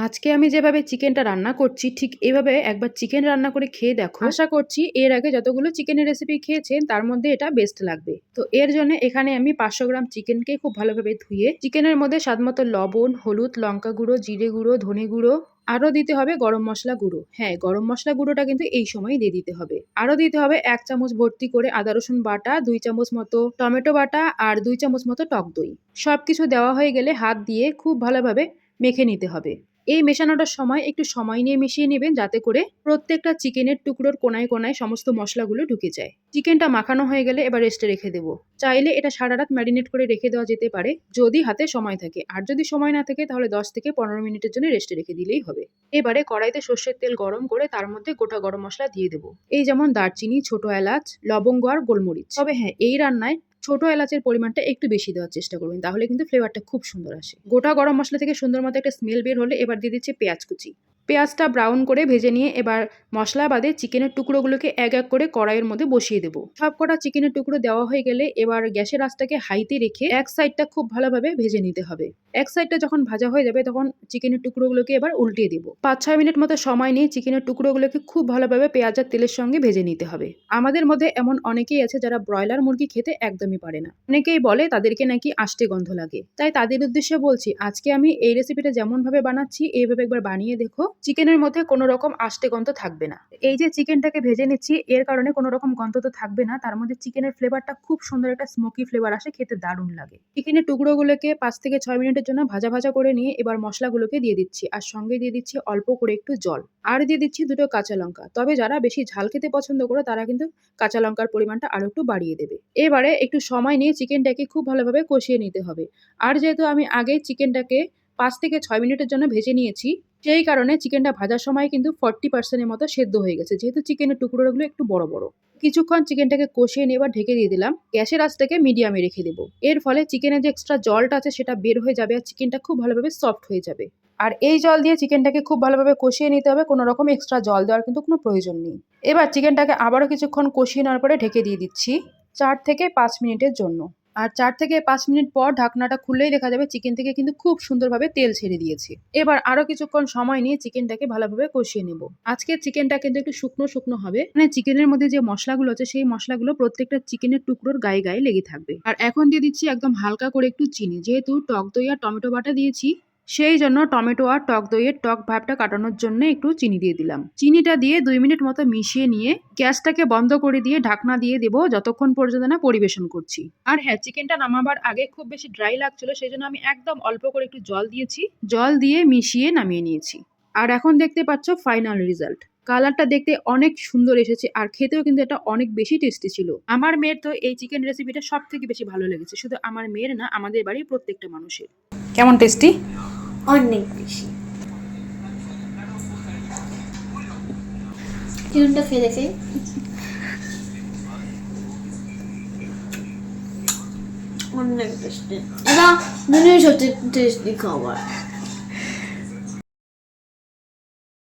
আজকে আমি যেভাবে চিকেনটা রান্না করছি ঠিক এভাবে একবার চিকেন রান্না করে খেয়ে দেখো। আশা করছি এর আগে যতগুলো চিকেনের রেসিপি খেয়েছেন তার মধ্যে এটা বেস্ট লাগবে। তো এর জন্য এখানে আমি 500 গ্রাম চিকেনকে খুব ভালোভাবে ধুয়ে চিকেনের মধ্যে স্বাদমতো লবণ, হলুদ, লঙ্কা গুঁড়ো, জিরে গুঁড়ো, ধনে গুঁড়ো, আরো দিতে হবে গরম মশলা গুঁড়ো। হ্যাঁ, গরম মশলা গুঁড়োটা কিন্তু এই সময় দিয়ে দিতে হবে। আরো দিতে হবে 1 চামচ ভর্তি করে আদা রসুন বাটা, 2 চামচ মতো টমেটো বাটা আর 2 চামচ মতো টক দই। সবকিছু দেওয়া হয়ে গেলে হাত দিয়ে খুব ভালোভাবে মেখে নিতে হবে। এই মেশানোটার সময় একটু সময় নিয়ে মিশিয়ে নেবেন যাতে করে প্রত্যেকটা চিকেনের টুকরোর কোনায় কোনায় সমস্ত মশলাগুলো ঢুকে যায়। চিকেনটা মাখানো হয়ে গেলে এবার রেস্টে রেখে দেবো। চাইলে এটা সারা রাত ম্যারিনেট করে রেখে দেওয়া যেতে পারে যদি হাতে সময় থাকে, আর যদি সময় না থাকে তাহলে 10 থেকে 15 মিনিটের জন্য রেস্টে রেখে দিলেই হবে। এবারে কড়াইতে সর্ষের তেল গরম করে তার মধ্যে গোটা গরম মশলা দিয়ে দেবো। এই যেমন দারচিনি, ছোট এলাচ, লবঙ্গ আর গোলমরিচ। তবে হ্যাঁ, এই রান্নায় ছোট এলাচের পরিমাণটা একটু বেশি দেওয়ার চেষ্টা করবেন, তাহলে কিন্তু ফ্লেভারটা খুব সুন্দর আসে। গোটা গরম মশলা থেকে সুন্দর মতো একটা স্মেল বের হলে এবার দিয়ে দিচ্ছি পেঁয়াজ কুচি। পেঁয়াজটা ব্রাউন করে ভেজে নিয়ে এবার মশলা বাদে চিকেনের টুকরোগুলোকে এক এক করে কড়াইয়ের মধ্যে বসিয়ে দেবো। সব কটা চিকেনের টুকরো দেওয়া হয়ে গেলে এবার গ্যাসের আঁচটাকে হাইতে রেখে এক সাইডটা খুব ভালোভাবে ভেজে নিতে হবে। এক সাইডটা যখন ভাজা হয়ে যাবে তখন চিকেনের টুকরোগুলোকে এবার উল্টিয়ে দেবো। 5-6 মিনিট মতো সময় নিয়ে চিকেনের টুকরোগুলোকে খুব ভালোভাবে পেঁয়াজ আর তেলের সঙ্গে ভেজে নিতে হবে। আমাদের মধ্যে এমন অনেকেই আছে যারা ব্রয়লার মুরগি খেতে একদমই পারে না। অনেকেই বলে তাদেরকে নাকি আষ্টে গন্ধ লাগে। তাই তাদের উদ্দেশ্যে বলছি, আজকে আমি এই রেসিপিটা যেমন ভাবে বানাচ্ছি এইভাবে একবার বানিয়ে দেখো, চিকেনের মধ্যে কোনো রকম আষ্টে গন্ধ থাকবে না। এই যে চিকেনটাকে ভেজে নিচ্ছি এর কারণে কোনো রকম গন্ধ তো থাকবে না, তার মধ্যে চিকেনের ফ্লেভারটা খুব সুন্দর একটা স্মোকি ফ্লেভার আসে, খেতে দারুণ লাগে। চিকেনের টুকরোগুলোকে 5 থেকে 6 মিনিটের জন্য ভাজা ভাজা করে নিয়ে এবার মশলাগুলোকে দিয়ে দিচ্ছি, আর সঙ্গে দিয়ে দিচ্ছি অল্প করে একটু জল, আর দিয়ে দিচ্ছি 2টো কাঁচা লঙ্কা। তবে যারা বেশি ঝাল খেতে পছন্দ করে তারা কিন্তু কাঁচা লঙ্কার পরিমাণটা আরো একটু বাড়িয়ে দেবে। এবারে একটু সময় নিয়ে চিকেনটাকে খুব ভালোভাবে কষিয়ে নিতে হবে। আর যেহেতু আমি আগে চিকেনটাকে 5 থেকে 6 মিনিটের জন্য ভেজে নিয়েছি, সেই কারণে চিকেনটা ভাজার সময় কিন্তু 40% মতো সেদ্ধ হয়ে গেছে, যেহেতু চিকেনের টুকরোগুলো একটু বড় বড়। কিছুক্ষণ চিকেনটাকে কষিয়ে নিয়ে এবার ঢেকে দিয়ে দিলাম। গ্যাসের আঁচটাকে মিডিয়ামে রেখে দেবো। এর ফলে চিকেনের যে এক্সট্রা জলটা আছে সেটা বের হয়ে যাবে আর চিকেনটা খুব ভালোভাবে সফট হয়ে যাবে। আর এই জল দিয়ে চিকেনটাকে খুব ভালোভাবে কষিয়ে নিতে হবে, কোনো রকম এক্সট্রা জল দেওয়ার কিন্তু কোনো প্রয়োজন নেই। এবার চিকেনটাকে আবারও কিছুক্ষণ কষিয়ে নেওয়ার পরে ঢেকে দিয়ে দিচ্ছি 4 থেকে 5 মিনিটের জন্য। আর 4 থেকে 5 মিনিট পর ঢাকনাটা খুললেই দেখা যাবে চিকেন থেকে কিন্তু খুব সুন্দরভাবে তেল ছেড়ে দিয়েছে। এবার আরো কিছুক্ষণ সময় নিয়ে চিকেনটাকে ভালোভাবে কষিয়ে নেব। আজকের চিকেনটা কিন্তু একটু শুকনো শুকনো হবে, মানে চিকেনের মধ্যে যে মশলাগুলো আছে সেই মশলাগুলো প্রত্যেকটা চিকেনের টুকরোর গায়ে গায়ে লেগে থাকবে। আর এখন দিয়ে দিচ্ছি একদম হালকা করে একটু চিনি, যেহেতু টক দই আর টমেটো বাটা দিয়েছি সেই জন্য টমেটো আর টক দইয়ের টক ভাবটা কাটানোর জন্য একটু চিনি দিয়ে দিলাম। চিনিটা দিয়ে 2 মিনিট মতো মিশিয়ে নিয়ে গ্যাসটাকে বন্ধ করে দিয়ে ঢাকনা দিয়ে দেবো যতক্ষণ পর্যন্ত না পরিবেশন করছি। আর হ্যাঁ, চিকেনটা নামাবার আগে খুব বেশি ড্রাই লাগছিল, সেই জন্য আমি একদম অল্প করে একটু জল দিয়েছি, জল দিয়ে মিশিয়ে নামিয়ে নিয়েছি। আর এখন দেখতে পাচ্ছ ফাইনাল রেজাল্ট। কালারটা দেখতে অনেক সুন্দর এসেছে আর খেতেও কিন্তু এটা অনেক বেশি টেস্টি ছিল। আমার মেয়ের তো এই চিকেন রেসিপিটা সব থেকে বেশি ভালো লেগেছে, শুধু আমার মেয়ের না, আমাদের বাড়ির প্রত্যেকটা মানুষের। কেমন টেস্টি? অনেক বেশি। চিকেনটা ফেলেছে অনেক টেস্টি, এটা মনে হয় সত্যি টেস্টি খাবার।